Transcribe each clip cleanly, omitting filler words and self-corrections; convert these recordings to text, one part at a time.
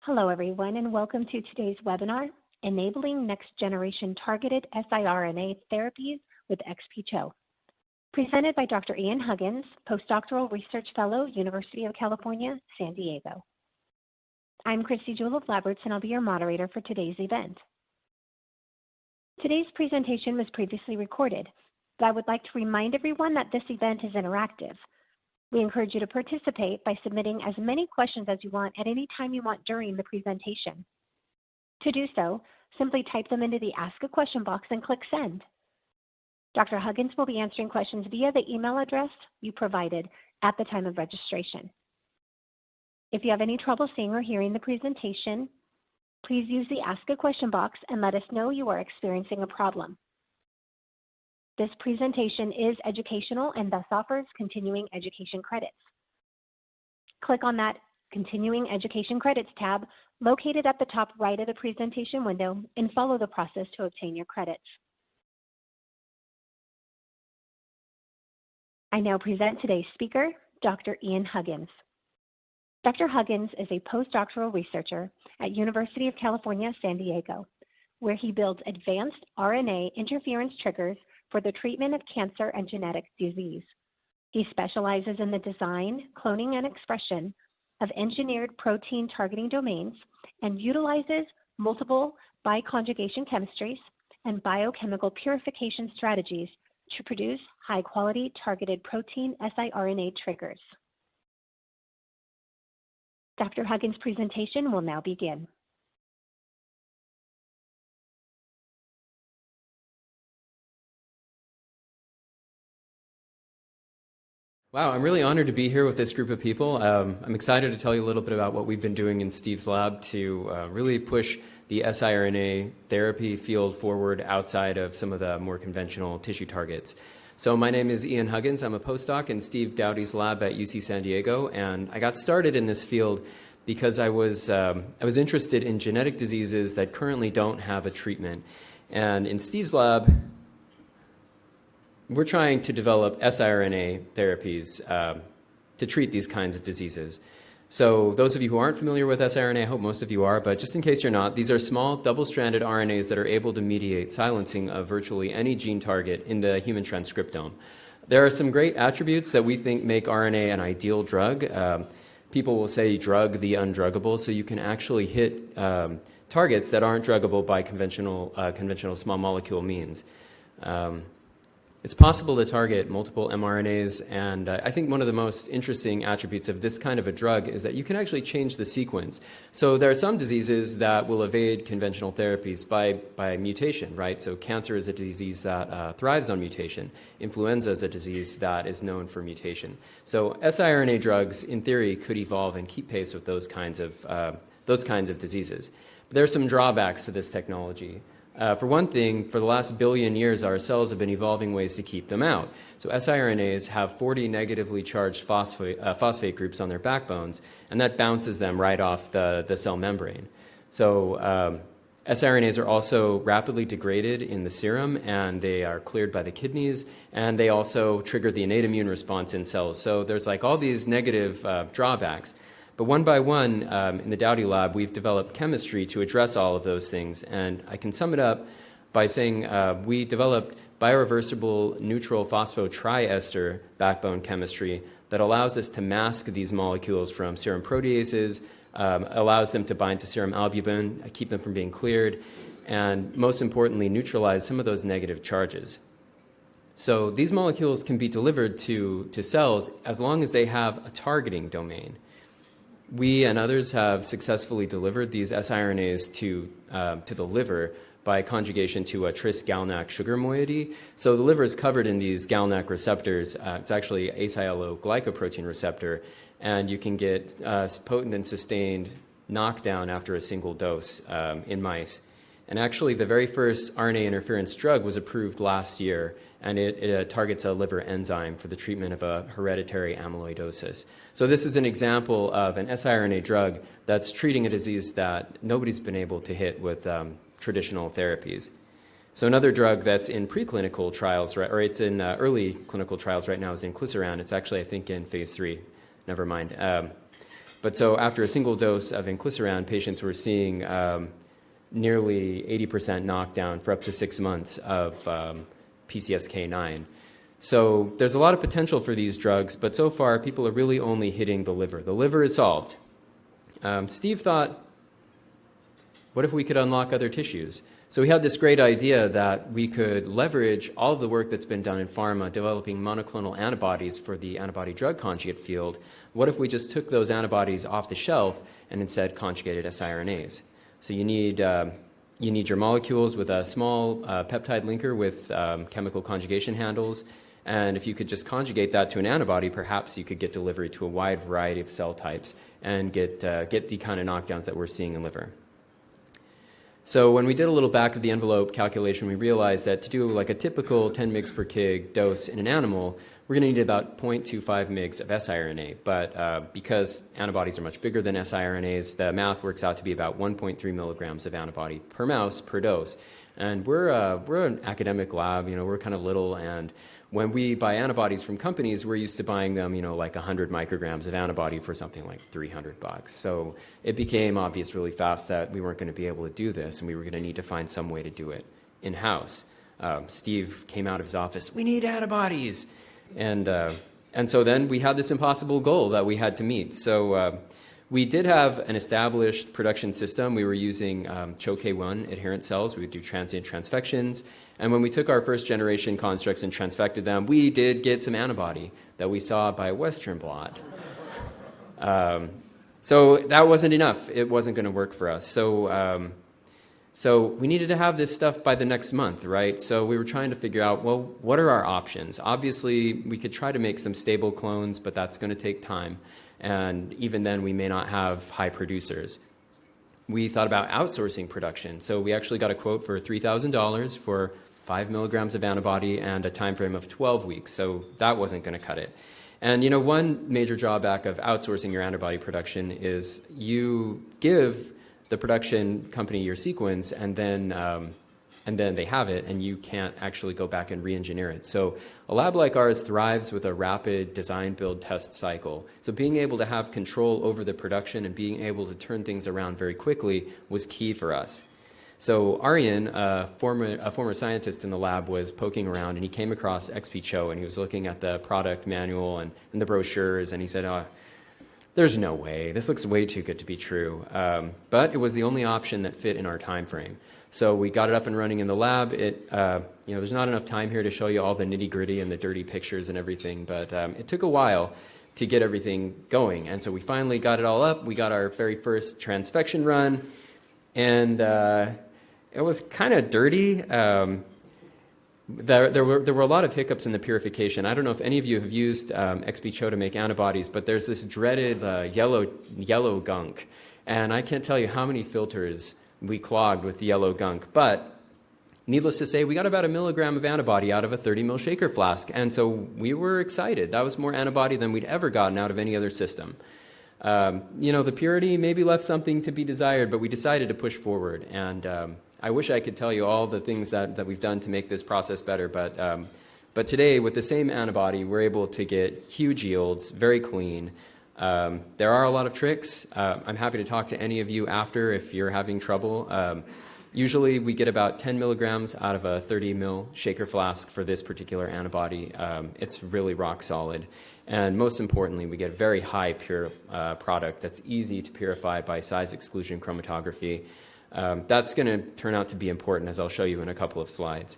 Hello, everyone, and welcome to today's webinar, Enabling Next-Generation Targeted siRNA Therapies with ExpiCHO, presented by Dr. Ian Huggins, Postdoctoral Research Fellow, University of California, San Diego. I'm Christy Jewell of LabRoots, and I'll be your moderator for today's event. Today's presentation was previously recorded, but I would like to remind everyone that this event is interactive. We encourage you to participate by submitting as many questions as you want at any time you want during the presentation. To do so, simply type them into the Ask a Question box and click Send. Dr. Huggins will be answering questions via the email address you provided at the time of registration. If you have any trouble seeing or hearing the presentation, please use the Ask a Question box and let us know you are experiencing a problem. This presentation is educational and thus offers continuing education credits. Click on that Continuing Education Credits tab located at the top right of the presentation window and follow the process to obtain your credits. I now present today's speaker, Dr. Ian Huggins. Dr. Huggins is a postdoctoral researcher at University of California, San Diego, where he builds advanced RNA interference triggers for the treatment of cancer and genetic disease. He specializes in the design, cloning, and expression of engineered protein targeting domains and utilizes multiple bioconjugation chemistries and biochemical purification strategies to produce high-quality targeted protein siRNA triggers. Dr. Huggins' presentation will now begin. Wow, I'm really honored to be here with this group of people. I'm excited to tell you a little bit about what we've been doing in Steve's lab to really push the siRNA therapy field forward outside of some of the more conventional tissue targets. So my name is Ian Huggins. I'm a postdoc in Steve Dowdy's lab at UC San Diego, and I got started in this field because I was interested in genetic diseases that currently don't have a treatment. And in Steve's lab, we're trying to develop siRNA therapies to treat these kinds of diseases. So those of you who aren't familiar with siRNA, I hope most of you are, but just in case you're not, these are small double-stranded RNAs that are able to mediate silencing of virtually any gene target in the human transcriptome. There are some great attributes that we think make RNA an ideal drug. People will say drug the undruggable, so you can actually hit targets that aren't druggable by conventional small molecule means. It's possible to target multiple mRNAs, and I think one of the most interesting attributes of this kind of a drug is that you can actually change the sequence. So there are some diseases that will evade conventional therapies by mutation, right? So cancer is a disease that thrives on mutation. Influenza is a disease that is known for mutation. So siRNA drugs, in theory, could evolve and keep pace with those kinds of diseases. But there are some drawbacks to this technology. For one thing, for the last billion years, our cells have been evolving ways to keep them out. So siRNAs have 40 negatively charged phosphate groups on their backbones, and that bounces them right off the cell membrane. So siRNAs are also rapidly degraded in the serum, and they are cleared by the kidneys, and they also trigger the innate immune response in cells. So there's like all these negative drawbacks. But one by one, in the Dowdy lab, we've developed chemistry to address all of those things. And I can sum it up by saying we developed bioreversible neutral phosphotriester backbone chemistry that allows us to mask these molecules from serum proteases, allows them to bind to serum albumin, keep them from being cleared, and most importantly, neutralize some of those negative charges. So these molecules can be delivered to cells as long as they have a targeting domain. We and others have successfully delivered these siRNAs to the liver by conjugation to a tris-GalNAc sugar moiety. So the liver is covered in these GalNAc receptors. It's actually a sialoglycoprotein receptor, and you can get potent and sustained knockdown after a single dose in mice. And actually, the very first RNA interference drug was approved last year, and it targets a liver enzyme for the treatment of a hereditary amyloidosis. So this is an example of an siRNA drug that's treating a disease that nobody's been able to hit with traditional therapies. So another drug that's in preclinical trials, or it's in early clinical trials right now, is inclisiran. It's actually, I think, in phase 3. Never mind. But so after a single dose of inclisiran, patients were seeing nearly 80% knockdown for up to 6 months of PCSK9. So there's a lot of potential for these drugs, but so far people are really only hitting the liver. The liver is solved. Steve thought, what if we could unlock other tissues? So we had this great idea that we could leverage all of the work that's been done in pharma developing monoclonal antibodies for the antibody-drug conjugate field. What if we just took those antibodies off the shelf and instead conjugated siRNAs? So you need your molecules with a small peptide linker with chemical conjugation handles. And if you could just conjugate that to an antibody, perhaps you could get delivery to a wide variety of cell types and get the kind of knockdowns that we're seeing in liver. So when we did a little back of the envelope calculation, we realized that to do like a typical 10 mg per kg dose in an animal, we're going to need about 0.25 mg of siRNA. But because antibodies are much bigger than siRNAs, the math works out to be about 1.3 milligrams of antibody per mouse per dose. And we're an academic lab, we're kind of little, and when we buy antibodies from companies, we're used to buying them, like 100 micrograms of antibody for something like $300. So it became obvious really fast that we weren't going to be able to do this, and we were going to need to find some way to do it in-house. Steve came out of his office, we need antibodies! And so then we had this impossible goal that we had to meet. So we did have an established production system. We were using CHO-K1 adherent cells. We would do transient transfections. And when we took our first generation constructs and transfected them, we did get some antibody that we saw by Western blot. So that wasn't enough. It wasn't going to work for us. So we needed to have this stuff by the next month, right? So we were trying to figure out, well, what are our options? Obviously, we could try to make some stable clones, but that's going to take time. And even then, we may not have high producers. We thought about outsourcing production. So we actually got a quote for $3,000 for 5 milligrams of antibody and a time frame of 12 weeks. So that wasn't going to cut it. And one major drawback of outsourcing your antibody production is you give the production company your sequence, and then they have it, and you can't actually go back and re-engineer it. So a lab like ours thrives with a rapid design, build, test cycle. So being able to have control over the production and being able to turn things around very quickly was key for us. So Aryan, a former scientist in the lab, was poking around, and he came across ExpiCHO, and he was looking at the product manual and the brochures, and he said, there's no way. This looks way too good to be true. But it was the only option that fit in our time frame. So we got it up and running in the lab. There's not enough time here to show you all the nitty-gritty and the dirty pictures and everything, but it took a while to get everything going. And so we finally got it all up. We got our very first Transfection Run, and it was kind of dirty. There were a lot of hiccups in the purification. I don't know if any of you have used ExpiCHO to make antibodies, but there's this dreaded yellow gunk. And I can't tell you how many filters we clogged with the yellow gunk. But needless to say, we got about 1 milligram of antibody out of a 30 ml shaker flask. And so we were excited. That was more antibody than we'd ever gotten out of any other system. The purity maybe left something to be desired, but we decided to push forward. And I wish I could tell you all the things that we've done to make this process better, but today, with the same antibody, we're able to get huge yields, very clean. There are a lot of tricks. I'm happy to talk to any of you after if you're having trouble. Usually, we get about 10 milligrams out of a 30 ml shaker flask for this particular antibody. It's really rock solid. And most importantly, we get very high pure product that's easy to purify by size exclusion chromatography. That's going to turn out to be important, as I'll show you in a couple of slides.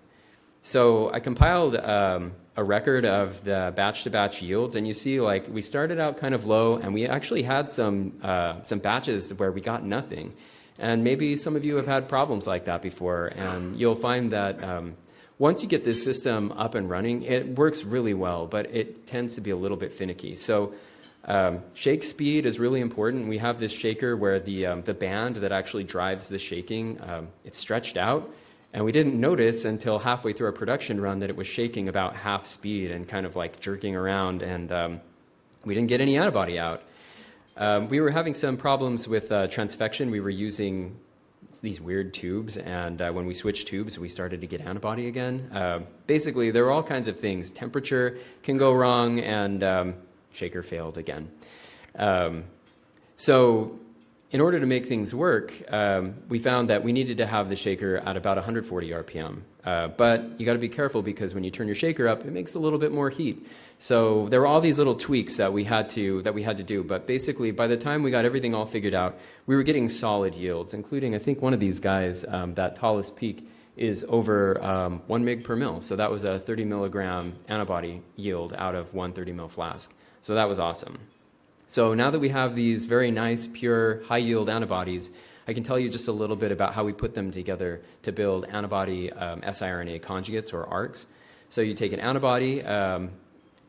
So I compiled a record of the batch-to-batch yields, and you see, we started out kind of low, and we actually had some batches where we got nothing. And maybe some of you have had problems like that before, and you'll find that once you get this system up and running, it works really well, but it tends to be a little bit finicky. So shake speed is really important. We have this shaker where the band that actually drives the shaking, it's stretched out, and we didn't notice until halfway through our production run that it was shaking about half speed and kind of jerking around, and we didn't get any antibody out. We were having some problems with transfection. We were using these weird tubes, and when we switched tubes, we started to get antibody again. Basically, there were all kinds of things. Temperature can go wrong, and shaker failed again. So in order to make things work, we found that we needed to have the shaker at about 140 RPM. But you got to be careful because when you turn your shaker up, it makes a little bit more heat. So there were all these little tweaks that we had to do. But basically, by the time we got everything all figured out, we were getting solid yields, including, I think, one of these guys, that tallest peak is over 1 mg per mil. So that was a 30 milligram antibody yield out of one 30 mil flask. So that was awesome. So now that we have these very nice, pure, high-yield antibodies, I can tell you just a little bit about how we put them together to build antibody siRNA conjugates, or ARCs. So you take an antibody and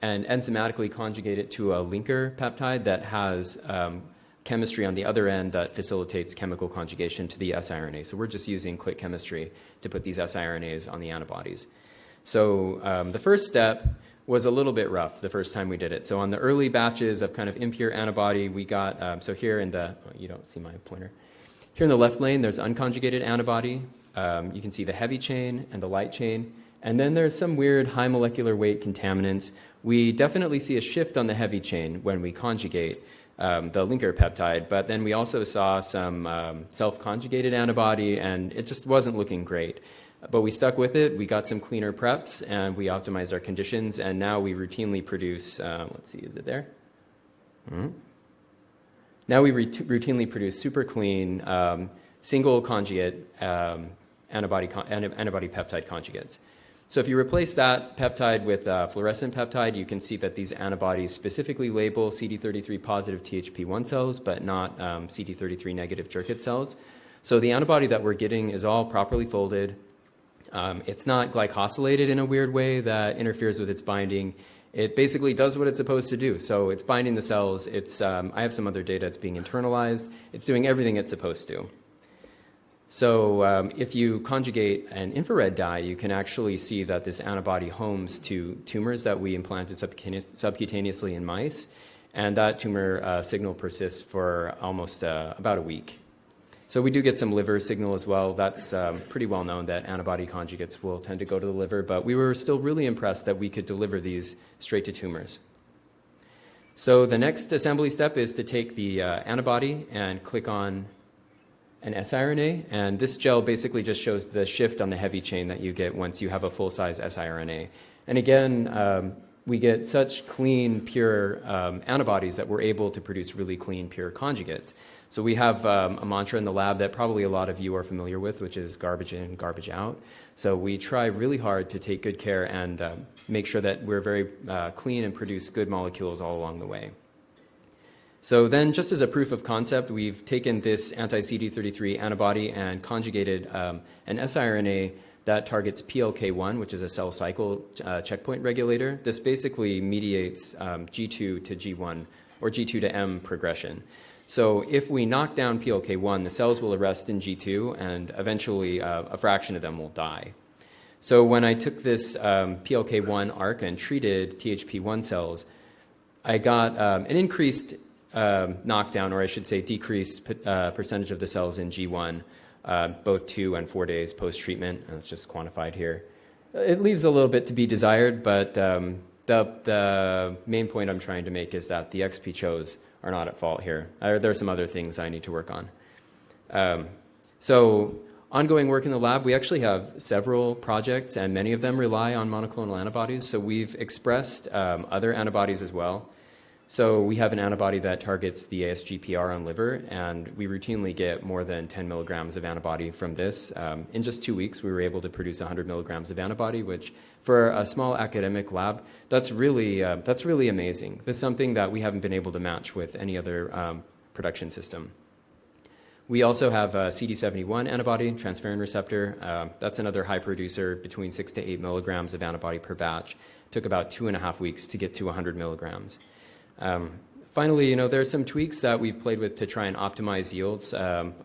enzymatically conjugate it to a linker peptide that has chemistry on the other end that facilitates chemical conjugation to the siRNA. So we're just using click chemistry to put these siRNAs on the antibodies. So the first step was a little bit rough the first time we did it. So on the early batches of kind of impure antibody, we got, so here in the, you don't see my pointer. Here in the left lane, there's unconjugated antibody. You can see the heavy chain and the light chain. And then there's some weird high molecular weight contaminants. We definitely see a shift on the heavy chain when we conjugate the linker peptide, but then we also saw some self-conjugated antibody, and it just wasn't looking great. But we stuck with it. We got some cleaner preps, and we optimized our conditions, and now we routinely produce, let's see, is it there? Now we routinely produce super clean, single conjugate antibody peptide conjugates. So if you replace that peptide with fluorescent peptide, you can see that these antibodies specifically label CD33 positive THP1 cells, but not CD33 negative Jurkat cells. So the antibody that we're getting is all properly folded. It's not glycosylated in a weird way that interferes with its binding. It basically does what it's supposed to do. So it's binding the cells. It's, I have some other data. It's being internalized. It's doing everything it's supposed to. So if you conjugate an infrared dye, you can actually see that this antibody homes to tumors that we implanted subcutaneously in mice. And that tumor signal persists for almost about a week. So we do get some liver signal as well. That's pretty well known that antibody conjugates will tend to go to the liver, but we were still really impressed that we could deliver these straight to tumors. So the next assembly step is to take the antibody and click on an siRNA, and this gel basically just shows the shift on the heavy chain that you get once you have a full-size siRNA. And again, we get such clean, pure antibodies that we're able to produce really clean, pure conjugates. So we have a mantra in the lab that probably a lot of you are familiar with, which is garbage in, garbage out. So we try really hard to take good care and make sure that we're very clean and produce good molecules all along the way. So then, just as a proof of concept, we've taken this anti-CD33 antibody and conjugated an siRNA that targets PLK1, which is a cell cycle checkpoint regulator. This basically mediates G2 to G1 or G2 to M progression. So if we knock down PLK1, the cells will arrest in G2, and eventually a fraction of them will die. So when I took this PLK1 ARC and treated THP1 cells, I got an increased knockdown, or I should say decreased percentage of the cells in G1, both 2 and 4 days post-treatment. It's just quantified here. It leaves a little bit to be desired, but the main point I'm trying to make is that the ExpiCHOs are not at fault here. There are some other things I need to work on. So ongoing work in the lab, we actually have several projects, and many of them rely on monoclonal antibodies. So we've expressed other antibodies as well. So we have an antibody that targets the ASGPR on liver, and we routinely get more than 10 milligrams of antibody from this. In just 2 weeks, we were able to produce 100 milligrams of antibody, which for a small academic lab, that's really amazing. This is something that we haven't been able to match with any other production system. We also have a CD71 antibody, transferrin receptor. That's another high producer, between 6 to 8 milligrams of antibody per batch. It took about 2.5 weeks to get to 100 milligrams. Finally, there are some tweaks that we've played with to try and optimize yields.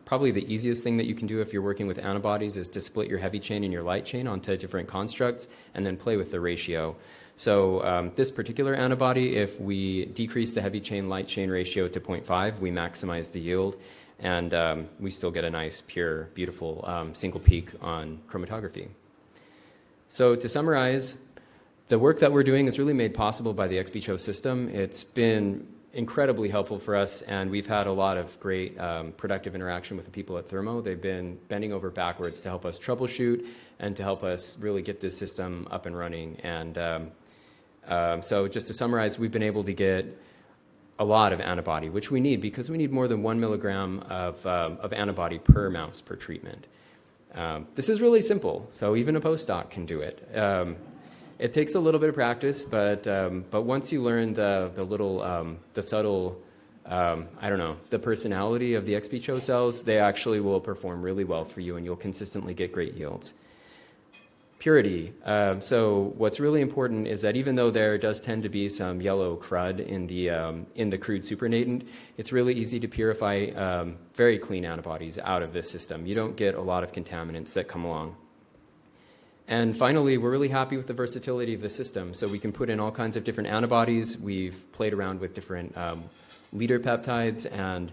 Probably the easiest thing that you can do if you're working with antibodies is to split your heavy chain and your light chain onto different constructs and then play with the ratio. So this particular antibody, if we decrease the heavy chain light chain ratio to 0.5, we maximize the yield, and we still get a nice, pure, beautiful single peak on chromatography. So to summarize, the work that we're doing is really made possible by the ExpiCHO system. It's been incredibly helpful for us, and we've had a lot of great productive interaction with the people at Thermo. They've been bending over backwards to help us troubleshoot and to help us really get this system up and running. And so just to summarize, we've been able to get a lot of antibody, which we need because we need more than 1 milligram of antibody per mouse per treatment. This is really simple, so even a postdoc can do it. It takes a little bit of practice, but once you learn the subtle, the personality of the ExpiCHO cells, they actually will perform really well for you, and you'll consistently get great yields. Purity. So what's really important is that even though there does tend to be some yellow crud in the crude supernatant, it's really easy to purify very clean antibodies out of this system. You don't get a lot of contaminants that come along. And finally, we're really happy with the versatility of the system. So we can put in all kinds of different antibodies. We've played around with different leader peptides, and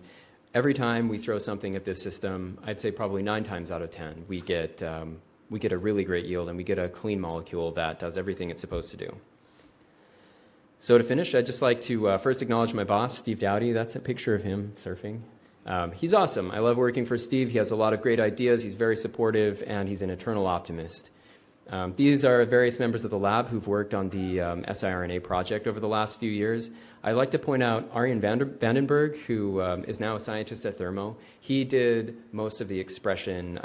every time we throw something at this system, I'd say probably 9 times out of 10, we get a really great yield, and we get a clean molecule that does everything it's supposed to do. So to finish, I'd just like to first acknowledge my boss, Steve Dowdy. That's a picture of him surfing. He's awesome. I love working for Steve. He has a lot of great ideas. He's very supportive, and he's an eternal optimist. These are various members of the lab who've worked on the siRNA project over the last few years. I'd like to point out Arjen Vandenberg, who is now a scientist at Thermo. He did most of the expression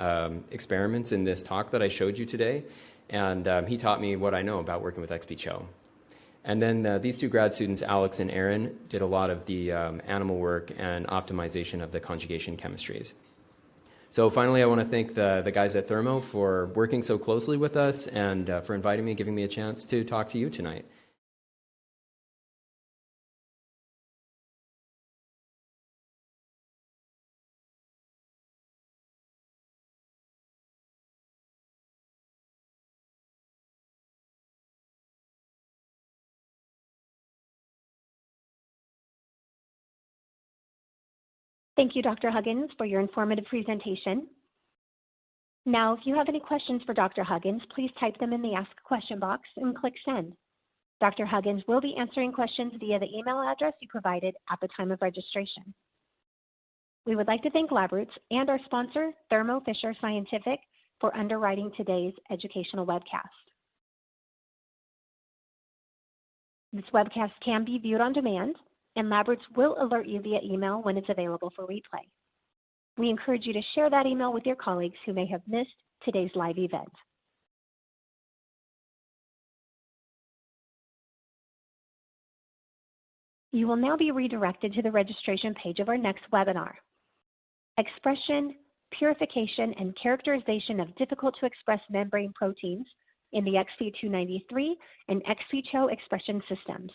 experiments in this talk that I showed you today, and he taught me what I know about working with ExpiCHO. And then these 2 grad students, Alex and Aaron, did a lot of the animal work and optimization of the conjugation chemistries. So finally, I want to thank the guys at Thermo for working so closely with us and for inviting me and giving me a chance to talk to you tonight. Thank you, Dr. Huggins, for your informative presentation. Now, if you have any questions for Dr. Huggins, please type them in the Ask a Question box and click Send. Dr. Huggins will be answering questions via the email address you provided at the time of registration. We would like to thank LabRoots and our sponsor, Thermo Fisher Scientific, for underwriting today's educational webcast. This webcast can be viewed on demand, and LabRoots will alert you via email when it's available for replay. We encourage you to share that email with your colleagues who may have missed today's live event. You will now be redirected to the registration page of our next webinar, Expression, Purification, and Characterization of Difficult-to-Express Membrane Proteins in the XP293 and ExpiCHO Expression Systems,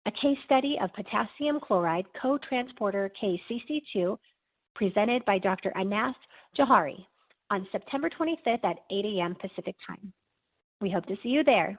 a case study of potassium chloride cotransporter KCC2 presented by Dr. Anath Johari on September 25th at 8 a.m. Pacific Time. We hope to see you there.